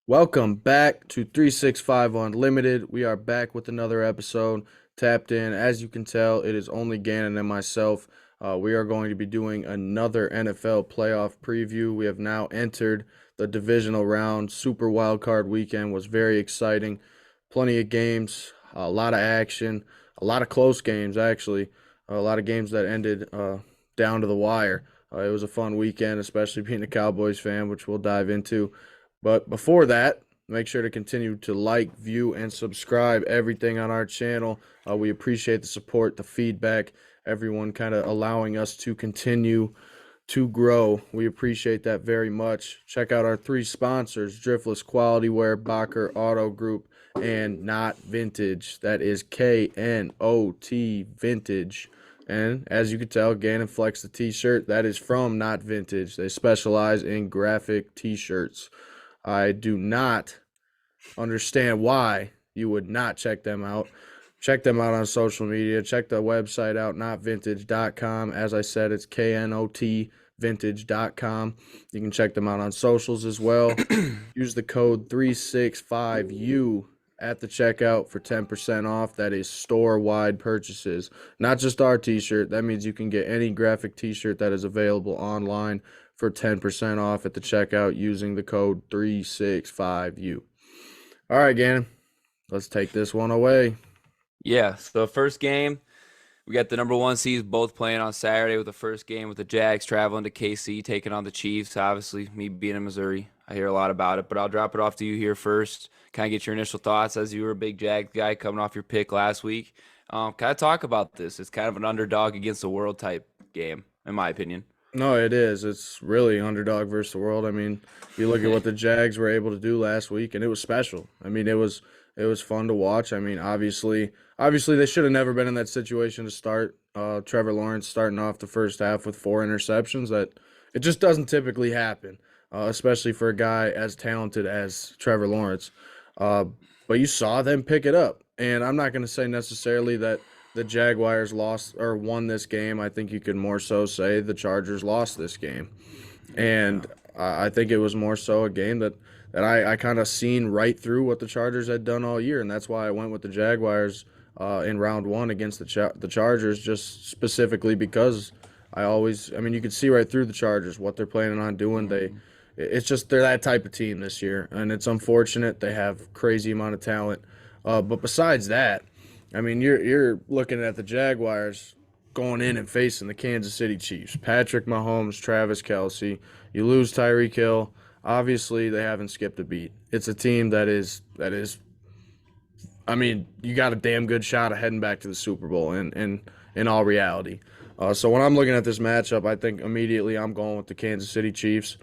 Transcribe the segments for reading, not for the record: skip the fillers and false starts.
Welcome back to 365 Unlimited. We are back with another episode. Tapped in. As you can tell, it is only Gannon and myself. We are going to be doing another NFL playoff preview. We have now entered the divisional round. Super Wild Card weekend was very exciting. Plenty of games, a lot of action, a lot of close games, actually. A lot of games that ended down to the wire. It was a fun weekend, especially being a Cowboys fan, which we'll dive into. But before that, make sure to continue to like, view, and subscribe everything on our channel. We appreciate the support, the feedback, everyone kind of allowing us to continue to grow. We appreciate that very much. Check out our three sponsors: Driftless Quality Wear, Bocker Auto Group, and Not Vintage. That is KNOT Vintage. And as you can tell, Gannon Flex the t-shirt. That is from Not Vintage. They specialize in graphic t-shirts. I do not understand why you would not check them out. Check them out on social media. Check the website out, notvintage.com. As I said, it's knotvintage.com. You can check them out on socials as well. Use the code 365U at the checkout for 10% off. That is store-wide purchases, not just our t-shirt. That means you can get any graphic t-shirt that is available online for 10% off at the checkout using the code 365U. All right, Gannon, let's take this one away. Yeah, so first game, we got the number one seeds both playing on Saturday with the first game with the Jags traveling to KC, taking on the Chiefs. Obviously, me being in Missouri, I hear a lot about it, but I'll drop it off to you here first. Kind of get your initial thoughts as you were a big Jags guy coming off your pick last week. Kind of talk about this. It's kind of an underdog against the world type game, in my opinion. No, it is. It's really underdog versus the world. I mean, you look at what the Jags were able to do last week, and it was special. I mean, it was fun to watch. I mean, obviously they should have never been in that situation to start. Trevor Lawrence starting off the first half with four interceptions. That it just doesn't typically happen, especially for a guy as talented as Trevor Lawrence. Uh, but you saw them pick it up, and I'm not going to say necessarily that the Jaguars lost or won this game. I think you could more so say the Chargers lost this game. And I think it was more so a game that I kind of seen right through what the Chargers had done all year. And that's why I went with the Jaguars in round one against the Chargers, just specifically because I mean, you could see right through the Chargers what they're planning on doing. It's just they're that type of team this year. And it's unfortunate they have crazy amount of talent. But besides that, I mean, you're looking at the Jaguars going in and facing the Kansas City Chiefs. Patrick Mahomes, Travis Kelce. You lose Tyreek Hill. Obviously, they haven't skipped a beat. It's a team that is. I mean, you got a damn good shot of heading back to the Super Bowl. In all reality, so when I'm looking at this matchup, I think immediately I'm going with the Kansas City Chiefs.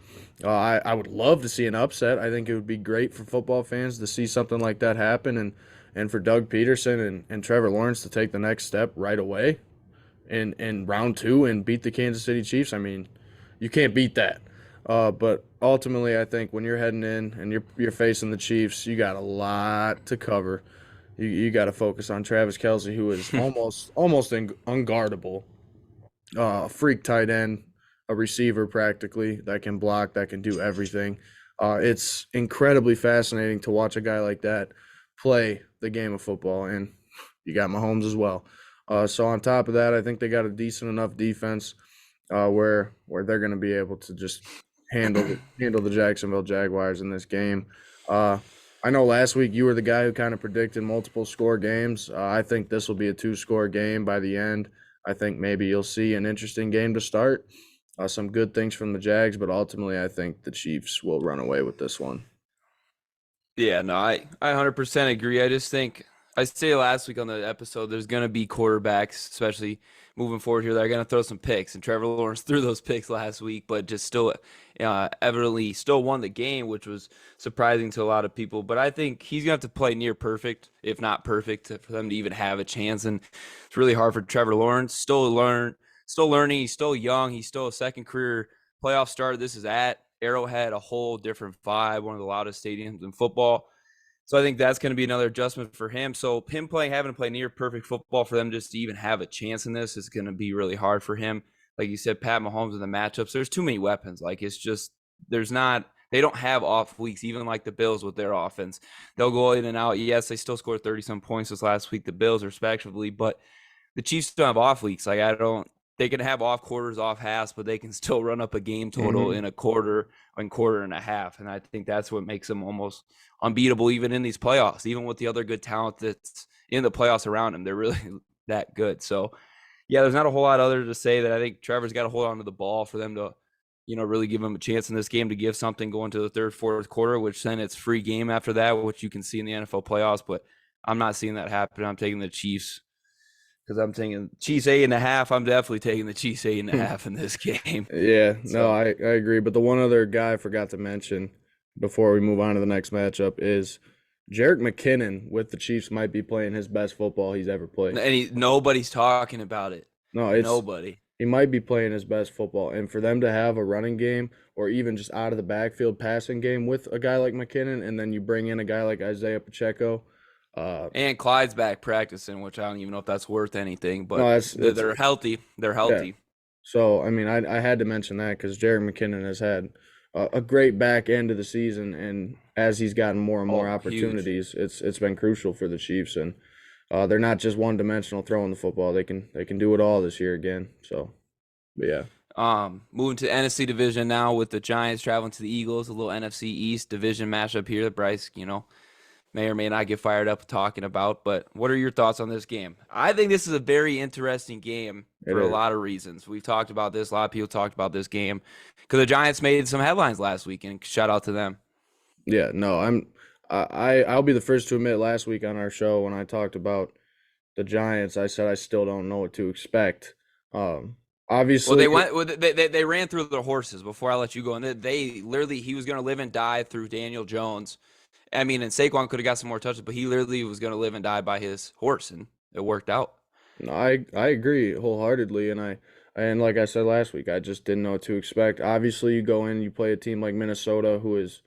I would love to see an upset. I think it would be great for football fans to see something like that happen, and for Doug Peterson and Trevor Lawrence to take the next step right away in round two and beat the Kansas City Chiefs. I mean, you can't beat that. But ultimately, I think when you're heading in and you're facing the Chiefs, you got a lot to cover. You got to focus on Travis Kelce, who is almost unguardable. A freak tight end, a receiver practically that can block, that can do everything. It's incredibly fascinating to watch a guy like that play the game of football, and you got Mahomes as well. So on top of that, I think they got a decent enough defense where they're going to be able to just handle the Jacksonville Jaguars in this game. Uh, I know last week you were the guy who kind of predicted multiple score games. I think this will be a two-score game by the end. I think maybe you'll see an interesting game to start. Some good things from the Jags, but ultimately I think the Chiefs will run away with this one. Yeah, no, I 100% agree. I just think I say last week on the episode, there's going to be quarterbacks, especially moving forward here, that are going to throw some picks. And Trevor Lawrence threw those picks last week, but just still evidently still won the game, which was surprising to a lot of people. But I think he's going to have to play near perfect, if not perfect, for them to even have a chance. And it's really hard for Trevor Lawrence. Still learning. He's still young. He's still a second career playoff starter. This is at Arrowhead, a whole different vibe, one of the loudest stadiums in football. So I think that's going to be another adjustment for him. So him having to play near perfect football for them just to even have a chance in this is going to be really hard for him. Like you said, Pat Mahomes in the matchups, there's too many weapons. Like it's just there's not They don't have off weeks, even like the Bills with their offense. They'll go in and out. Yes, they still scored 30-some points this last week, the Bills respectively, but the Chiefs don't have off weeks. Like I don't they can have off quarters, off halves, but they can still run up a game total Hmm. in a quarter and quarter and a half. And I think that's what makes them almost unbeatable even in these playoffs, even with the other good talent that's in the playoffs around them. They're really that good. So yeah, there's not a whole lot other to say that I think Trevor's got to hold on to the ball for them to, really give him a chance in this game to give something going to the third, fourth quarter, which then it's free game after that, which you can see in the NFL playoffs. But I'm not seeing that happen. I'm taking the Chiefs because I'm thinking Chiefs 8.5. I'm definitely taking the Chiefs 8.5 in this game. Yeah, no, So, I agree. But the one other guy I forgot to mention before we move on to the next matchup is Jerick McKinnon with the Chiefs might be playing his best football he's ever played. and nobody's talking about it. No, Nobody. he might be playing his best football. And for them to have a running game or even just out of the backfield passing game with a guy like McKinnon, and then you bring in a guy like Isaiah Pacheco, uh, And Clyde's back practicing, which I don't even know if that's worth anything, no, but that's it's they're healthy. They're yeah. healthy. So I mean, I had to mention that because Jerick McKinnon has had a great back end of the season, and as he's gotten more and more Oh, huge. opportunities, it's been crucial for the Chiefs, and they're not just one dimensional throwing the football. They can do it all this year again. So, but yeah. Moving to the NFC division now with the Giants traveling to the Eagles, a little NFC East division matchup here that Bryce, may or may not get fired up talking about. But what are your thoughts on this game? I think this is a very interesting game It for a is. lot of reasons. We've talked about this. A lot of people talked about this game because the Giants made some headlines last week, and shout out to them. Yeah, no, I'll be the first to admit last week on our show when I talked about the Giants, I said I still don't know what to expect. Um, Well, obviously, they went. Well, they ran through their horses before I let you go, and they literally he was going to live and die through Daniel Jones. I mean, and Saquon could have got some more touches, but he literally was going to live and die by his horse, and it worked out. no, I agree wholeheartedly, and like I said last week, I just didn't know what to expect. Obviously, you go in, you play a team like Minnesota, who is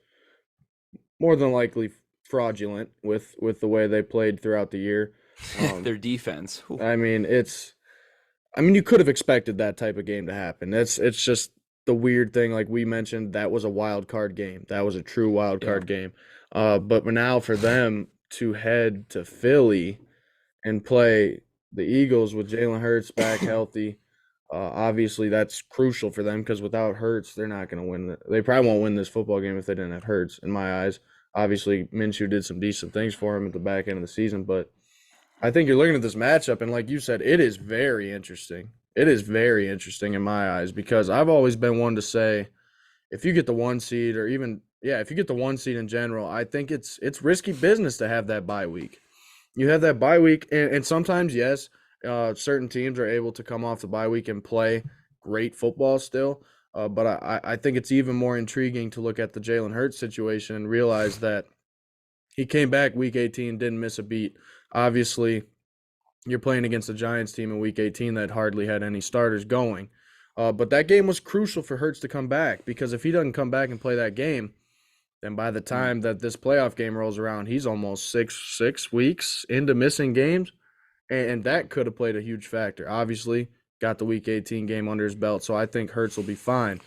more than likely fraudulent with the way they played throughout the year. Their defense. Whew. I mean, you could have expected that type of game to happen. It's just the weird thing, like we mentioned, that was a wild card game. That was a true wild Yeah. card game. But now for them to head to Philly and play the Eagles with Jalen Hurts back healthy, obviously that's crucial for them because without Hurts, they're not going to win. They probably won't win this football game if they didn't have Hurts, in my eyes. Obviously, Minshew did some decent things for him at the back end of the season, but I think you're looking at this matchup, and like you said, it is very interesting. It is very interesting in my eyes because I've always been one to say if you get the one seed, or even if you get the one seed in general, I think it's risky business to have that bye week. You have that bye week, and sometimes yes, certain teams are able to come off the bye week and play great football still. But I think it's even more intriguing to look at the Jalen Hurts situation and realize that he came back week 18, didn't miss a beat. Obviously, you're playing against a Giants team in week 18 that hardly had any starters going. But that game was crucial for Hurts to come back because if he doesn't come back and play that game, then by the Mm. time that this playoff game rolls around, he's almost six weeks into missing games, and that could have played a huge factor. Obviously, got the week 18 game under his belt, so I think Hurts will be fine.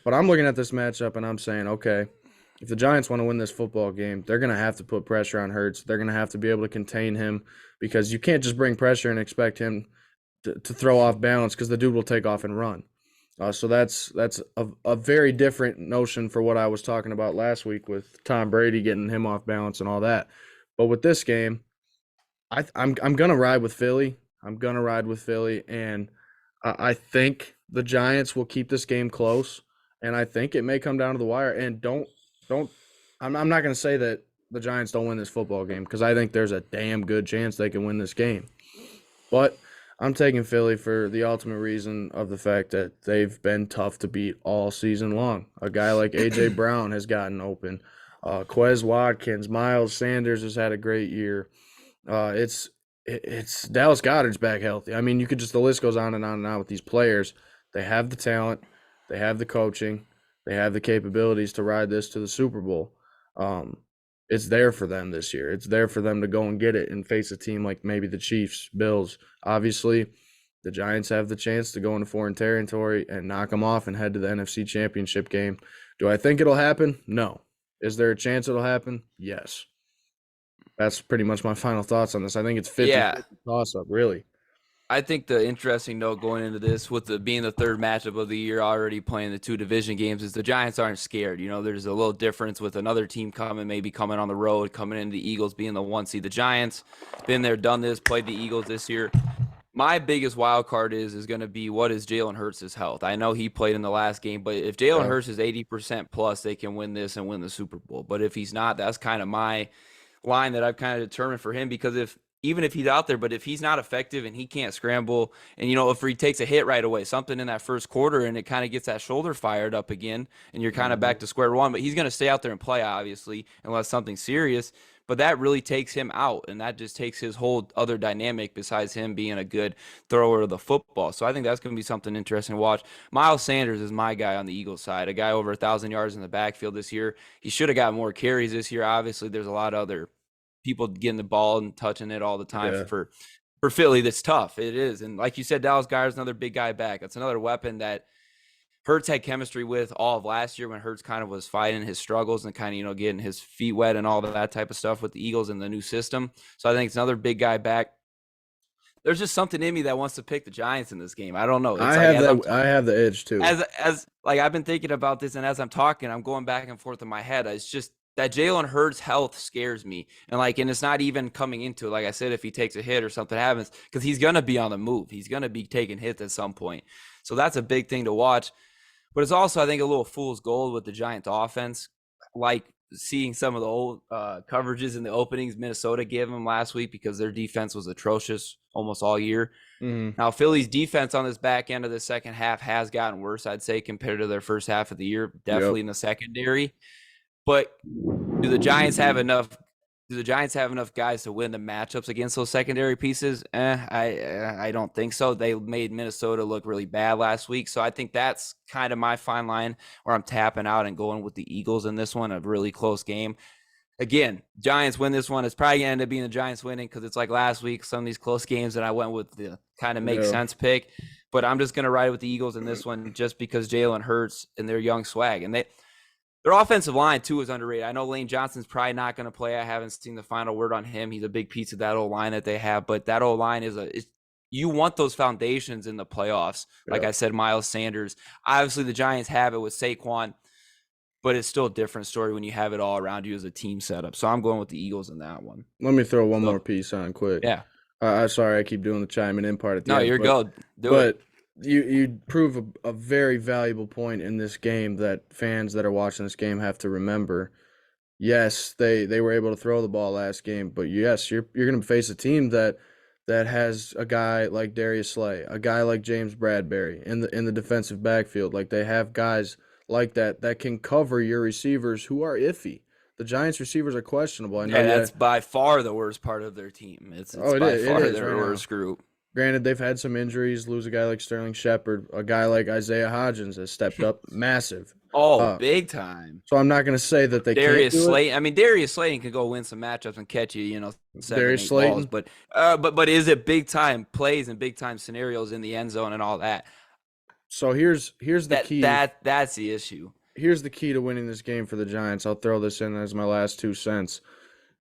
But I'm looking at this matchup and I'm saying, okay, if the Giants want to win this football game, they're going to have to put pressure on Hurts. They're going to have to be able to contain him because you can't just bring pressure and expect him to throw off balance because the dude will take off and run. So that's a very different notion for what I was talking about last week with Tom Brady getting him off balance and all that. But with this game, I'm gonna ride with Philly. I'm gonna ride with Philly, and I think the Giants will keep this game close, and I think it may come down to the wire. And don't I'm not gonna say that the Giants don't win this football game because I think there's a damn good chance they can win this game. But I'm taking Philly for the ultimate reason of the fact that they've been tough to beat all season long. A guy like A.J. Brown has gotten open. Quez Watkins, Miles Sanders has had a great year. It's Dallas Goedert's back healthy. I mean, you could just the list goes on and on and on with these players. They have the talent, they have the coaching, they have the capabilities to ride this to the Super Bowl. Um, it's there for them this year. It's there for them to go and get it and face a team like maybe the Chiefs, Bills. Obviously, the Giants have the chance to go into foreign territory and knock them off and head to the NFC Championship game. Do I think it'll happen? No. Is there a chance it'll happen? Yes. That's pretty much my final thoughts on this. I think it's 50 Yeah. toss up, really. I think the interesting note going into this, with the being the third matchup of the year, already playing the two division games, is the Giants aren't scared. There's a little difference with another team maybe coming on the road, coming in, the Eagles being the one seed. The Giants, been there, done this, played the Eagles this year. My biggest wild card is going to be, what is Jalen Hurts' health? I know he played in the last game, but if Jalen Hurts is 80% plus, they can win this and win the Super Bowl. But if he's not, that's kind of my line that I've kind of determined for him, because even if he's out there, but if he's not effective and he can't scramble, and if he takes a hit right away, something in that first quarter, and it kind of gets that shoulder fired up again, and you're kind of back to square one. But he's going to stay out there and play, obviously, unless something serious. But that really takes him out, and that just takes his whole other dynamic besides him being a good thrower of the football. So I think that's going to be something interesting to watch. Miles Sanders is my guy on the Eagles side, a guy over 1,000 yards in the backfield this year. He should have got more carries this year. Obviously, there's a lot of other people getting the ball and touching it all the time. For Philly. That's tough. It is. And like you said, Dallas Goedert's another big guy back. That's another weapon that Hurts had chemistry with all of last year, when Hurts kind of was fighting his struggles and kind of, getting his feet wet and all that type of stuff with the Eagles and the new system. So I think it's another big guy back. There's just something in me that wants to pick the Giants in this game. I don't know. It's I have the edge too. As like, I've been thinking about this, and as I'm talking, I'm going back and forth in my head. It's just that Jalen Hurts' health scares me. And it's not even coming into it. Like I said, if he takes a hit or something happens, because he's going to be on the move. He's going to be taking hits at some point. So that's a big thing to watch. But it's also, I think, a little fool's gold with the Giants offense. Like seeing some of the old coverages in the openings Minnesota gave them last week, because their defense was atrocious almost all year. Now, Philly's defense on this back end of the second half has gotten worse, I'd say, compared to their first half of the year, definitely in the secondary. But do the Giants have enough guys to win the matchups against those secondary pieces? I don't think so. They made Minnesota look really bad last week. So I think that's kind of my fine line where I'm tapping out and going with the Eagles in this one, a really close game. Again, Giants win this one. It's probably going to end up being the Giants winning, because it's like last week, some of these close games that I went with the kind of make sense pick. But I'm just going to ride with the Eagles in this one, just because Jalen Hurts and their young swag. And their offensive line, too, is underrated. I know Lane Johnson's probably not going to play. I haven't seen the final word on him. He's a big piece of that O-line that they have. But that O-line you want those foundations in the playoffs. Like I said, Miles Sanders. Obviously, the Giants have it with Saquon, but it's still a different story when you have it all around you as a team setup. So I'm going with the Eagles in that one. Let me throw one more piece on quick. Yeah. Sorry, I keep doing the chiming in part at the end. No, you're good. Do it. You prove a very valuable point in this game that fans that are watching this game have to remember. Yes, they were able to throw the ball last game, but yes, you're going to face a team that has a guy like Darius Slay, a guy like James Bradbury in the defensive backfield. Like, they have guys like that can cover your receivers who are iffy. The Giants receivers are questionable. I know that's by far the worst part of their team. It's by far their worst group. Granted, they've had some injuries. Lose a guy like Sterling Shepard. A guy like Isaiah Hodgins has stepped up massive. Big time. So I'm not going to say that they Darius can't do Slayton. I mean, Darius Slayton can go win some matchups and catch you, 7-8 balls. But is it big time plays and big time scenarios in the end zone and all that? So here's the key. That's the issue. Here's the key to winning this game for the Giants. I'll throw this in as my last 2 cents.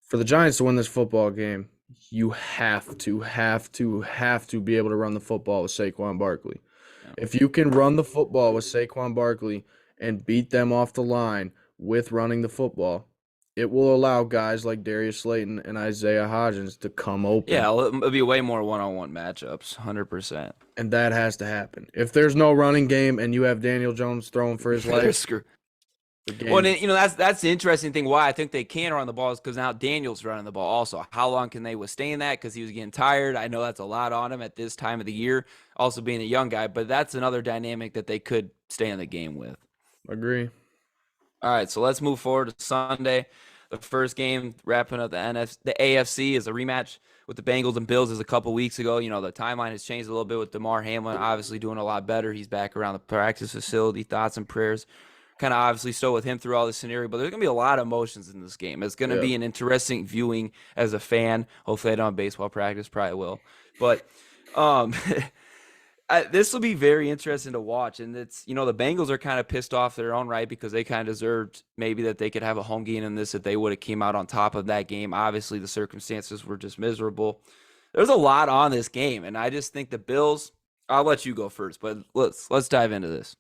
For the Giants to win this football game, you have to be able to run the football with Saquon Barkley. Yeah. If you can run the football with Saquon Barkley and beat them off the line with running the football, it will allow guys like Darius Slayton and Isaiah Hodgins to come open. Yeah, it'll be way more one-on-one matchups, 100%. And that has to happen. If there's no running game and you have Daniel Jones throwing for his life, well, that's the interesting thing. Why I think they can run the ball is because now Daniel's running the ball also. How long can they withstand that? Because he was getting tired. I know that's a lot on him at this time of the year, also being a young guy. But that's another dynamic that they could stay in the game with. Agree. All right, so let's move forward to Sunday. The first game, wrapping up the AFC, is a rematch with the Bengals and Bills as a couple weeks ago. The timeline has changed a little bit with DeMar Hamlin obviously doing a lot better. He's back around the practice facility. Thoughts and prayers kind of obviously still with him through all this scenario, but there's going to be a lot of emotions in this game. It's going to be an interesting viewing as a fan. Hopefully I don't have baseball practice, probably will. But This will be very interesting to watch, and it's the Bengals are kind of pissed off their own right because they kind of deserved maybe that they could have a home game in this if they would have came out on top of that game. Obviously, the circumstances were just miserable. There's a lot on this game, and I just think the Bills. I'll let you go first, but let's dive into this.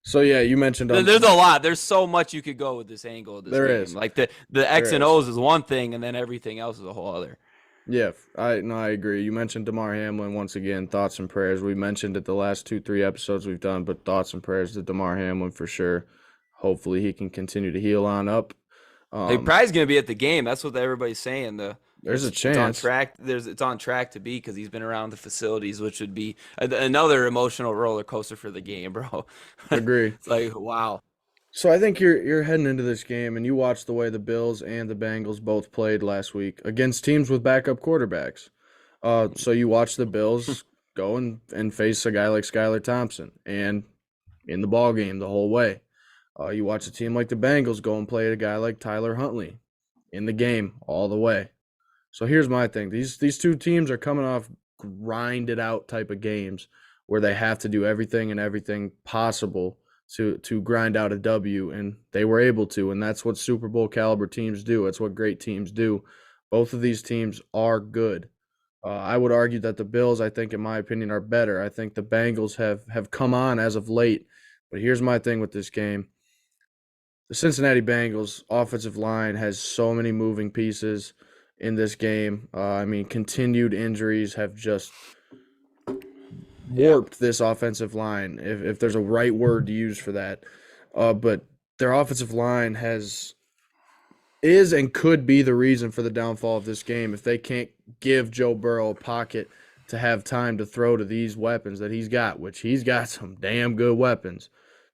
So yeah, you mentioned There's a lot. There's so much you could go with this angle of this there game. is. Like the X There and is. O's is one thing, and then everything else is a whole other. Yeah, I agree. You mentioned Damar Hamlin once again. Thoughts and prayers. We mentioned it the last 2-3 episodes we've done, but thoughts and prayers to Damar Hamlin for sure. Hopefully he can continue to heal on up. He probably is going to be at the game. That's what everybody's saying. There's a It's on chance. track. It's on track to be because he's been around the facilities, which would be another emotional roller coaster for the game, bro. Agree. It's like wow. So I think you're heading into this game and you watched the way the Bills and the Bengals both played last week against teams with backup quarterbacks. So you watch the Bills go and face a guy like Skylar Thompson and in the ball game the whole way. You watch a team like the Bengals go and play a guy like Tyler Huntley in the game all the way. So here's my thing. These two teams are coming off grinded out type of games where they have to do everything and everything possible to grind out a W, and they were able to, and that's what Super Bowl caliber teams do. That's what great teams do. Both of these teams are good. I would argue that the Bills, I think, in my opinion, are better. I think the Bengals have come on as of late. But here's my thing with this game. The Cincinnati Bengals offensive line has so many moving pieces in this game. I mean, continued injuries have just warped this offensive line, if there's a right word to use for that. But their offensive line is and could be the reason for the downfall of this game if they can't give Joe Burrow a pocket to have time to throw to these weapons that he's got, which he's got some damn good weapons.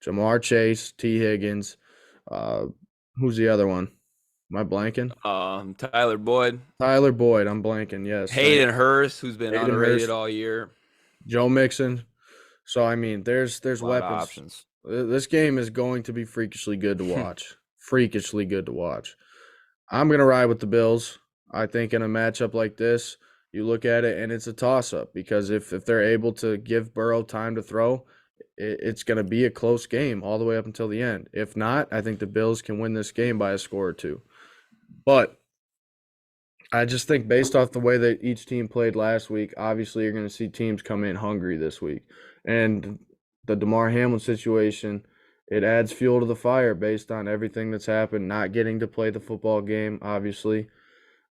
Jamar Chase, T. Higgins, who's the other one? Am I blanking? Tyler Boyd, Tyler Boyd. I'm blanking. Yes. Hayden Hurst, who's been Hayden underrated Hurst. all year. Joe Mixon. So I mean, there's A lot of weapons. options. This game is going to be freakishly good to watch. Freakishly good to watch. I'm gonna ride with the Bills. I think in a matchup like this, you look at it and it's a toss-up because if they're able to give Burrow time to throw, it's going to be a close game all the way up until the end. If not, I think the Bills can win this game by a score or two. But I just think based off the way that each team played last week, obviously you're going to see teams come in hungry this week. And the Damar Hamlin situation, it adds fuel to the fire based on everything that's happened, not getting to play the football game, obviously.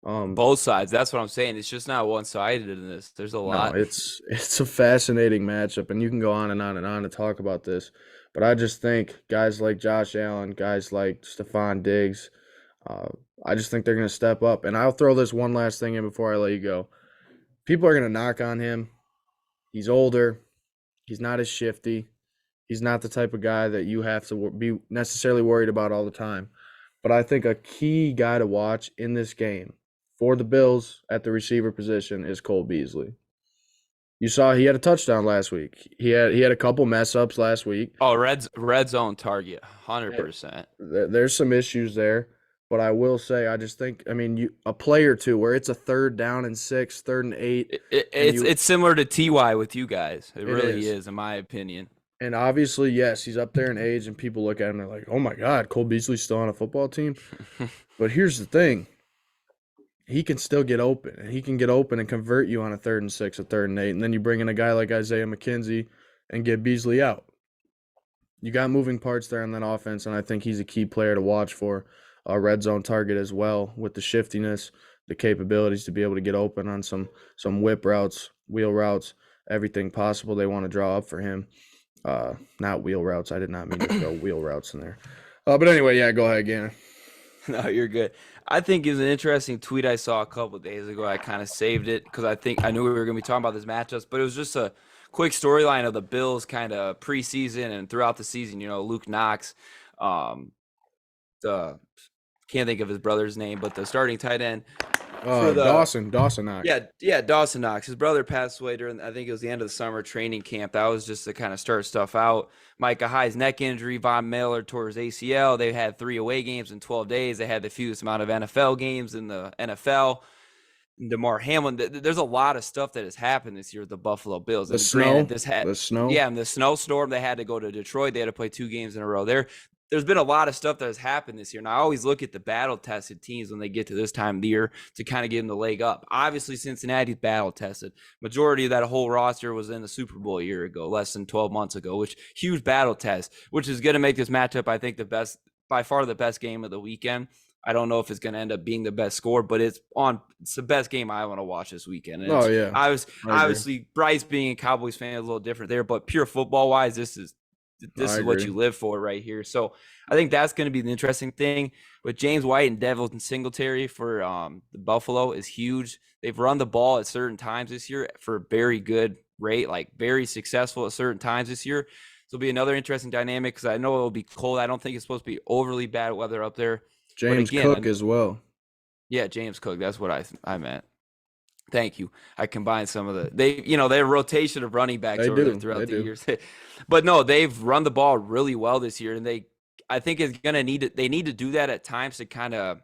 Both sides. That's what I'm saying. It's just not one-sided in this. There's a lot. No, it's a fascinating matchup, and you can go on and on and on to talk about this. But I just think guys like Josh Allen, guys like Stephon Diggs, I just think they're going to step up. And I'll throw this one last thing in before I let you go. People are going to knock on him. He's older. He's not as shifty. He's not the type of guy that you have to be necessarily worried about all the time. But I think a key guy to watch in this game for the Bills at the receiver position is Cole Beasley. You saw he had a touchdown last week. He had a couple mess ups last week. Oh, red zone target, 100%. There's some issues there, but I will say I just think a play or two where it's a 3rd down and 6, 3rd and 8. It's similar to TY with you guys. It really is, in my opinion. And obviously, yes, he's up there in age, and people look at him and they're like, "Oh my God, Cole Beasley's still on a football team." But here's the thing. He can still get open, and he can get open and convert you on a 3rd and 6, a 3rd and 8, and then you bring in a guy like Isaiah McKenzie and get Beasley out. You got moving parts there on that offense, and I think he's a key player to watch for a red zone target as well with the shiftiness, the capabilities to be able to get open on some whip routes, wheel routes, everything possible they want to draw up for him. Not wheel routes. I did not mean to throw wheel routes in there. But anyway, yeah, go ahead, Gannon. No, you're good. I think is an interesting tweet I saw a couple of days ago. I kind of saved it because I knew we were going to be talking about this matchups, but it was just a quick storyline of the Bills kind of preseason and throughout the season. Luke Knox, the can't think of his brother's name, but the starting tight end for the Dawson Knox. Yeah, Dawson Knox. His brother passed away during, I think it was the end of the summer training camp. That was just to kind of start stuff out. Micah Hyde's neck injury, Von Miller tore his ACL. They had 3 away games in 12 days. They had the fewest amount of NFL games in the NFL. DeMar Hamlin. There's a lot of stuff that has happened this year with the Buffalo Bills. The And granted, snow, the snow. yeah, and the snowstorm, they had to go to Detroit. They had to play 2 games in a row. There's been a lot of stuff that has happened this year. And I always look at the battle tested teams when they get to this time of the year to kind of give them the leg up. Obviously, Cincinnati's battle tested. Majority of that whole roster was in the Super Bowl a year ago, less than 12 months ago, which huge battle test, which is going to make this matchup, I think, by far the best game of the weekend. I don't know if it's going to end up being the best score, but it's the best game I want to watch this weekend. And Oh yeah, obviously Bryce being a Cowboys fan is a little different there, but pure football wise, this is what you live for right here. So I think that's going to be the interesting thing with James White and Devin Singletary for the Buffalo is huge. They've run the ball at certain times this year for a very good rate, like very successful at certain times this year. So it'll be another interesting dynamic because I know it'll be cold. I don't think it's supposed to be overly bad weather up there. James Cook as well. Yeah, James Cook. That's what I meant. Thank you. I combined some of their rotation of running backs there throughout the years. But no, they've run the ball really well this year, and I think it's gonna they need to do that at times to kind of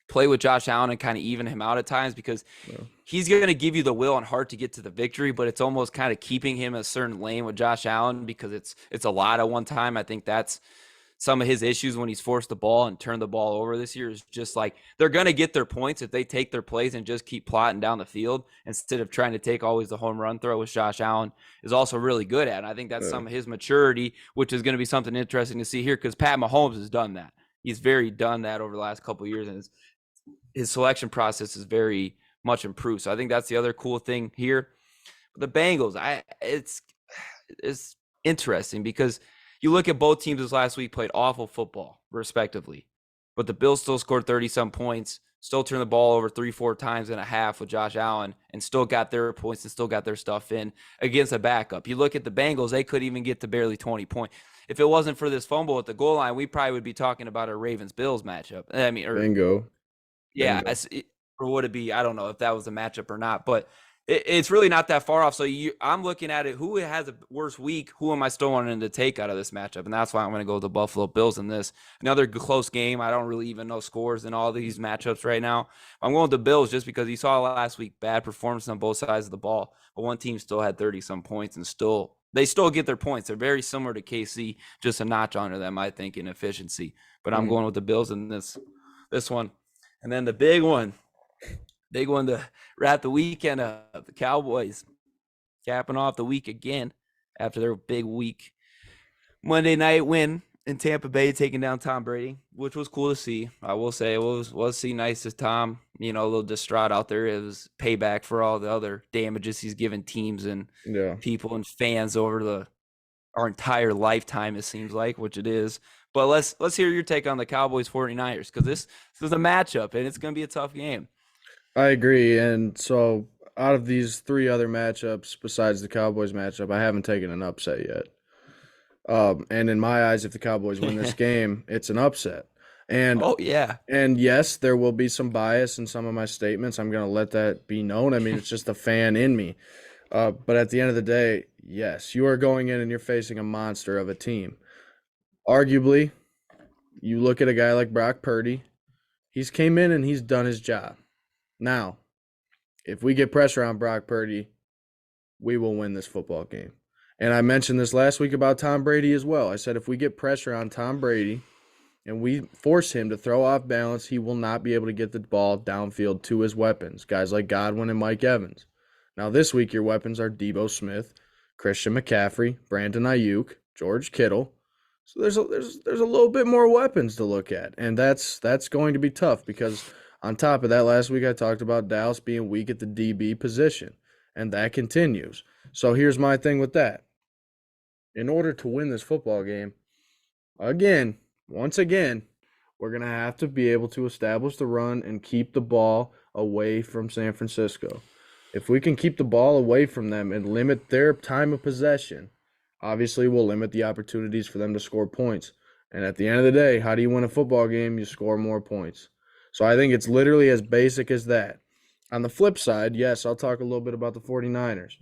play with Josh Allen and kind of even him out at times because he's going to give you the will and heart to get to the victory, but it's almost kind of keeping him a certain lane with Josh Allen because it's a lot at one time. I think that's some of his issues when he's forced the ball and turned the ball over this year is just like they're going to get their points if they take their plays and just keep plotting down the field instead of trying to take always the home run throw, which Josh Allen is also really good at. And I think that's some of his maturity, which is going to be something interesting to see here because Pat Mahomes has done that. He's very done that over the last couple of years, and his selection process is very much improved. So I think that's the other cool thing here. The Bengals, it's interesting because you look at both teams this last week played awful football, respectively. But the Bills still scored 30-some points, still turned the ball over 3-4 times and a half with Josh Allen, and still got their points and still got their stuff in against a backup. You look at the Bengals, they couldn't even get to barely 20 points. If it wasn't for this fumble at the goal line, we probably would be talking about a Ravens-Bills matchup. I mean, bingo. Yeah, or would it be? I don't know if that was a matchup or not, but it's really not that far off. So I'm looking at it. Who has a worse week? Who am I still wanting to take out of this matchup? And that's why I'm going to go with the Buffalo Bills in this. Another close game. I don't really even know scores in all these matchups right now. I'm going with the Bills just because you saw last week bad performance on both sides of the ball, but one team still had 30-some points and they still get their points. They're very similar to KC, just a notch under them, I think, in efficiency. But I'm going with the Bills in this one. And then the big one to wrap the weekend up, the Cowboys capping off the week again after their big week. Monday night win in Tampa Bay, taking down Tom Brady, which was cool to see. I will say it was nice as Tom, a little distraught out there. It was payback for all the other damages he's given teams and people and fans over our entire lifetime, it seems like, which it is. But let's hear your take on the Cowboys 49ers because this is a matchup and it's going to be a tough game. I agree. And so out of these three other matchups besides the Cowboys matchup, I haven't taken an upset yet. And in my eyes, if the Cowboys win this game, it's an upset. And and yes, there will be some bias in some of my statements. I'm going to let that be known. I mean, it's just the fan in me. But at the end of the day, yes, you are going in and you're facing a monster of a team. Arguably, you look at a guy like Brock Purdy. He's came in and he's done his job. Now, if we get pressure on Brock Purdy, we will win this football game. And I mentioned this last week about Tom Brady as well. I said if we get pressure on Tom Brady and we force him to throw off balance, he will not be able to get the ball downfield to his weapons, guys like Godwin and Mike Evans. Now, this week, your weapons are Deebo Smith, Christian McCaffrey, Brandon Ayuk, George Kittle. So there's a little bit more weapons to look at, and that's going to be tough because on top of that, last week I talked about Dallas being weak at the DB position, and that continues. So here's my thing with that. In order to win this football game, once again, we're going to have to be able to establish the run and keep the ball away from San Francisco. If we can keep the ball away from them and limit their time of possession, obviously we'll limit the opportunities for them to score points. And at the end of the day, how do you win a football game? You score more points. So I think it's literally as basic as that. On the flip side, yes, I'll talk a little bit about the 49ers.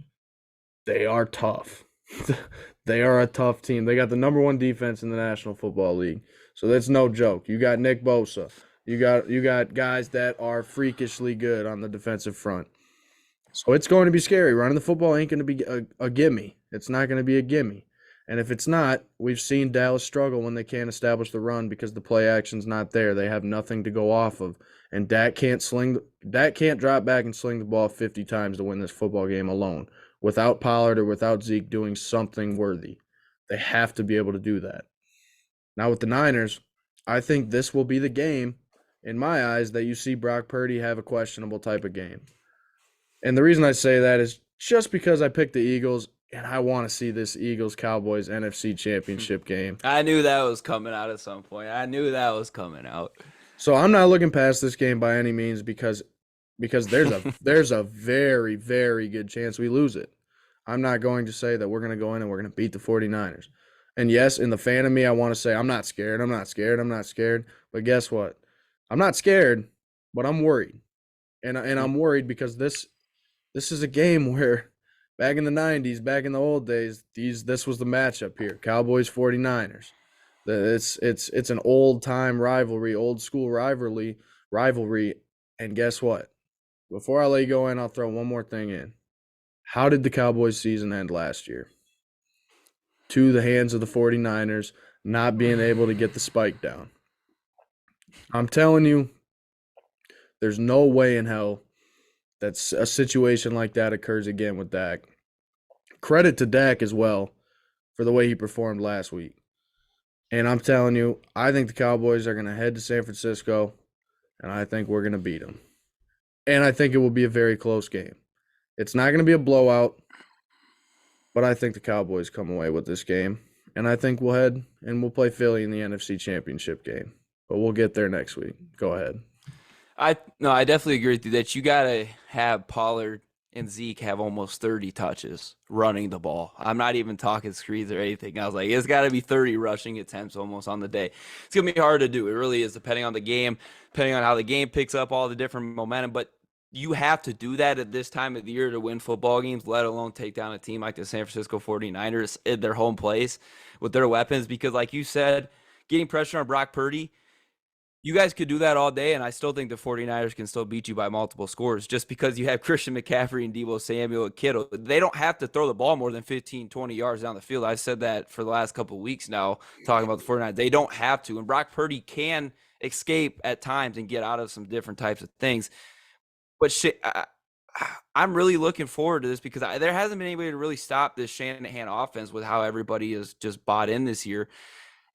They are tough. They are a tough team. They got the number one defense in the National Football League. So that's no joke. You got Nick Bosa. You got guys that are freakishly good on the defensive front. So it's going to be scary. Running the football ain't going to be a gimme. It's not going to be a gimme. And if it's not, we've seen Dallas struggle when they can't establish the run because the play action's not there. They have nothing to go off of. And Dak can't drop back and sling the ball 50 times to win this football game alone without Pollard or without Zeke doing something worthy. They have to be able to do that. Now with the Niners, I think this will be the game, in my eyes, that you see Brock Purdy have a questionable type of game. And the reason I say that is just because I picked the Eagles and I want to see this Eagles-Cowboys NFC Championship game. I knew that was coming out at some point. I knew that was coming out. So I'm not looking past this game by any means because there's a very, very good chance we lose it. I'm not going to say that we're going to go in and we're going to beat the 49ers. And yes, in the fan of me, I want to say I'm not scared. But guess what? I'm not scared, but I'm worried. And I'm worried because this is a game where back in the 90s, back in the old days, this was the matchup here. Cowboys 49ers. It's an old-time rivalry, old-school rivalry. And guess what? Before I let you go in, I'll throw one more thing in. How did the Cowboys season end last year? To the hands of the 49ers, not being able to get the spike down. I'm telling you, there's no way in hell that a situation like that occurs again with Dak. Credit to Dak as well for the way he performed last week. And I'm telling you, I think the Cowboys are going to head to San Francisco, and I think we're going to beat them. And I think it will be a very close game. It's not going to be a blowout, but I think the Cowboys come away with this game. And I think we'll head and we'll play Philly in the NFC Championship game. But we'll get there next week. Go ahead. I definitely agree with you that you got to have Pollard and Zeke have almost 30 touches running the ball. I'm not even talking screens or anything. I was like, it's got to be 30 rushing attempts almost on the day. It's going to be hard to do. It really is, depending on the game, depending on how the game picks up, all the different momentum. But you have to do that at this time of the year to win football games, let alone take down a team like the San Francisco 49ers in their home place with their weapons. Because like you said, getting pressure on Brock Purdy, you guys could do that all day, and I still think the 49ers can still beat you by multiple scores just because you have Christian McCaffrey and Deebo Samuel and Kittle. They don't have to throw the ball more than 15, 20 yards down the field. I've said that for the last couple of weeks now, talking about the 49ers. They don't have to, and Brock Purdy can escape at times and get out of some different types of things. But I'm really looking forward to this because there hasn't been anybody to really stop this Shanahan offense with how everybody is just bought in this year.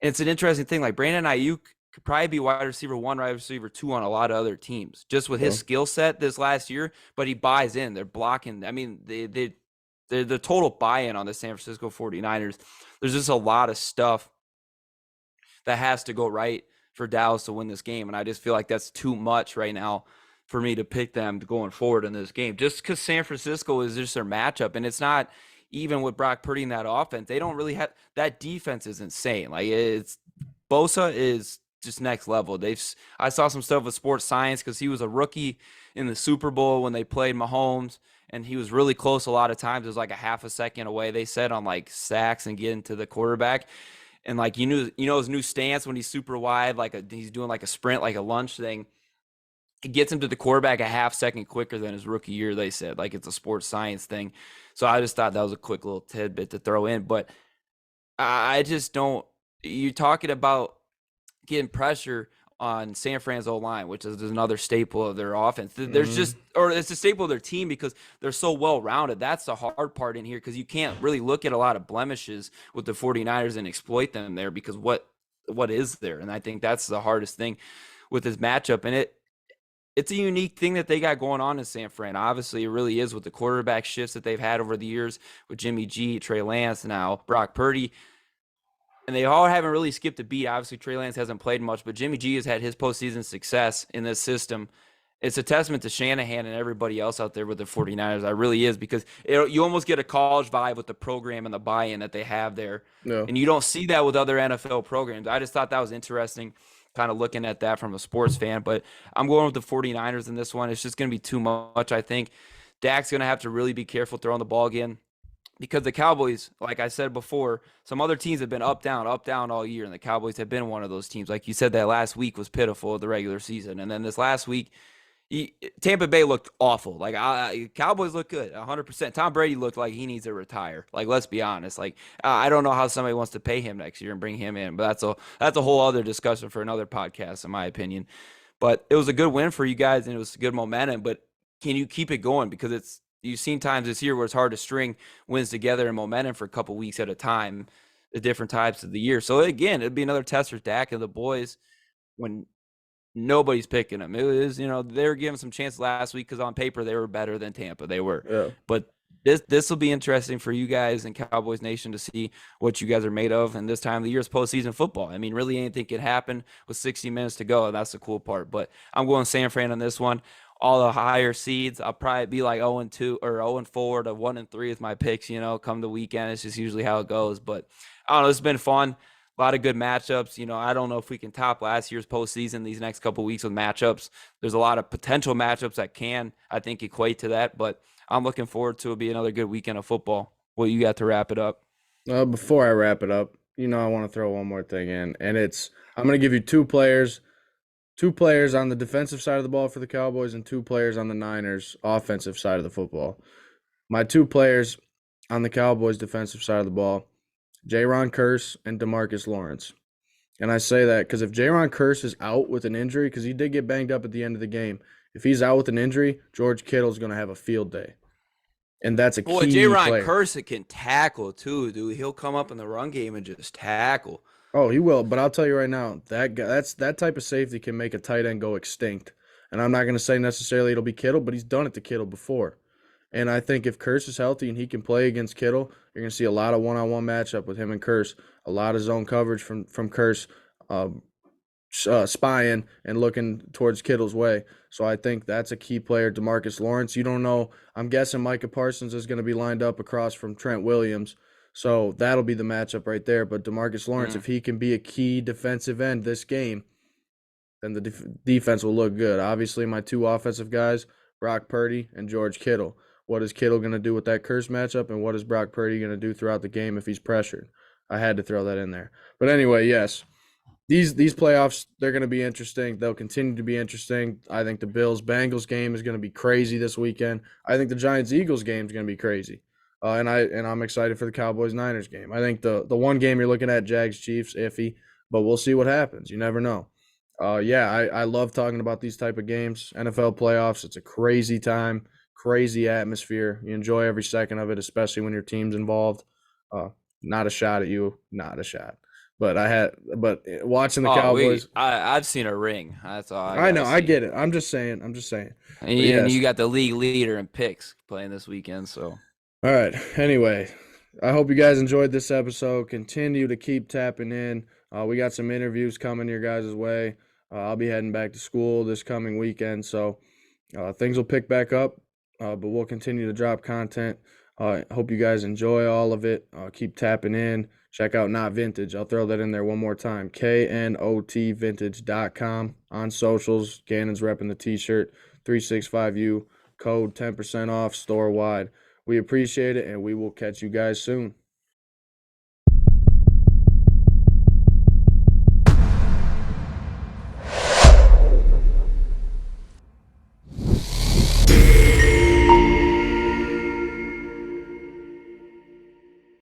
And it's an interesting thing. Like Brandon Ayuk could probably be wide receiver 1, wide receiver 2 on a lot of other teams just with his skill set this last year, but he buys in. They're blocking. I mean, they're the total buy-in on the San Francisco 49ers. There's just a lot of stuff that has to go right for Dallas to win this game, and I just feel like that's too much right now for me to pick them going forward in this game just because San Francisco is just their matchup, and it's not even with Brock Purdy in that offense. They don't really have – that defense is insane. Like, it's – Bosa is – just next level. I saw some stuff with sports science because he was a rookie in the Super Bowl when they played Mahomes, and he was really close a lot of times. It was like a half a second away, they said, on like sacks and getting to the quarterback. And like you know his new stance when he's super wide, he's doing like a sprint, like a lunge thing. It gets him to the quarterback a half second quicker than his rookie year, they said. Like it's a sports science thing. So I just thought that was a quick little tidbit to throw in. But I just don't – you're talking about getting pressure on San Fran's O-line, which is another staple of their offense. There's just – or it's a staple of their team because they're so well-rounded. That's the hard part in here because you can't really look at a lot of blemishes with the 49ers and exploit them there because what is there? And I think that's the hardest thing with this matchup. And it's a unique thing that they got going on in San Fran. Obviously, it really is with the quarterback shifts that they've had over the years with Jimmy G, Trey Lance, now Brock Purdy. And they all haven't really skipped a beat. Obviously, Trey Lance hasn't played much, but Jimmy G has had his postseason success in this system. It's a testament to Shanahan and everybody else out there with the 49ers. It really is because you almost get a college vibe with the program and the buy-in that they have there. No. And you don't see that with other NFL programs. I just thought that was interesting, kind of looking at that from a sports fan. But I'm going with the 49ers in this one. It's just going to be too much, I think. Dak's going to have to really be careful throwing the ball again. because the Cowboys, like I said before, some other teams have been up down all year, and the Cowboys have been one of those teams. Like you said, that last week was pitiful of the regular season, and then this last week, Tampa Bay looked awful. Like Cowboys look good, 100%. Tom Brady looked like he needs to retire. Like let's be honest. Like I don't know how somebody wants to pay him next year and bring him in, but that's a whole other discussion for another podcast, in my opinion. But it was a good win for you guys, and it was good momentum. But can you keep it going? Because you've seen times this year where it's hard to string wins together and momentum for a couple weeks at a time, the different types of the year. So again, it'd be another test for Dak and the boys when nobody's picking them. It was, they were given some chances last week because on paper they were better than Tampa. They were, Yeah. but this will be interesting for you guys and Cowboys Nation to see what you guys are made of. And this time of the year is postseason football. I mean, really anything can happen with 60 minutes to go. And that's the cool part. But I'm going San Fran on this one. All the higher seeds, I'll probably be like 0-2 or 0-4 to 1-3 with my picks. Come the weekend. It's just usually how it goes. But I don't know. It's been fun. A lot of good matchups. I don't know if we can top last year's postseason these next couple of weeks with matchups. There's a lot of potential matchups that can, I think, equate to that. But I'm looking forward to it be another good weekend of football. What you got to wrap it up? Before I wrap it up, I want to throw one more thing in, and I'm going to give you two players on the defensive side of the ball for the Cowboys and two players on the Niners offensive side of the football. My two players on the Cowboys defensive side of the ball, Jaron Kearse and DeMarcus Lawrence. And I say that because if Jaron Kearse is out with an injury, because he did get banged up at the end of the game, if he's out with an injury, George Kittle's going to have a field day. And that's a Boy, key J-Ron player. Kearse can tackle too, dude. He'll come up in the run game and just tackle. Oh, he will. But I'll tell you right now, that type of safety can make a tight end go extinct. And I'm not going to say necessarily it'll be Kittle, but he's done it to Kittle before. And I think if Kearse is healthy and he can play against Kittle, you're going to see a lot of one-on-one matchup with him and Kearse, a lot of zone coverage from Kearse, spying and looking towards Kittle's way. So I think that's a key player. DeMarcus Lawrence, you don't know. I'm guessing Micah Parsons is going to be lined up across from Trent Williams. So that'll be the matchup right there. But DeMarcus Lawrence, if he can be a key defensive end this game, then the defense will look good. Obviously, my two offensive guys, Brock Purdy and George Kittle. What is Kittle going to do with that Kearse matchup, and what is Brock Purdy going to do throughout the game if he's pressured? I had to throw that in there. But anyway, yes. These playoffs, they're going to be interesting. They'll continue to be interesting. I think the Bills-Bengals game is going to be crazy this weekend. I think the Giants-Eagles game is going to be crazy. And I'm excited for the Cowboys-Niners game. I think the one game you're looking at, Jags-Chiefs, iffy, but we'll see what happens. You never know. I love talking about these type of games. NFL playoffs, it's a crazy time, crazy atmosphere. You enjoy every second of it, especially when your team's involved. Not a shot at you, not a shot. But watching the Cowboys, I've seen a ring. That's all. I know, I get it. I'm just saying. And yes. you got the league leader in picks playing this weekend. So, all right. Anyway, I hope you guys enjoyed this episode. Continue to keep tapping in. We got some interviews coming your guys' way. I'll be heading back to school this coming weekend, so things will pick back up. But we'll continue to drop content. Hope you guys enjoy all of it. Keep tapping in. Check out Not Vintage. I'll throw that in there one more time. KNOTvintage.com on socials. Gannon's repping the t-shirt. 365U. Code 10% off store wide. We appreciate it, and we will catch you guys soon.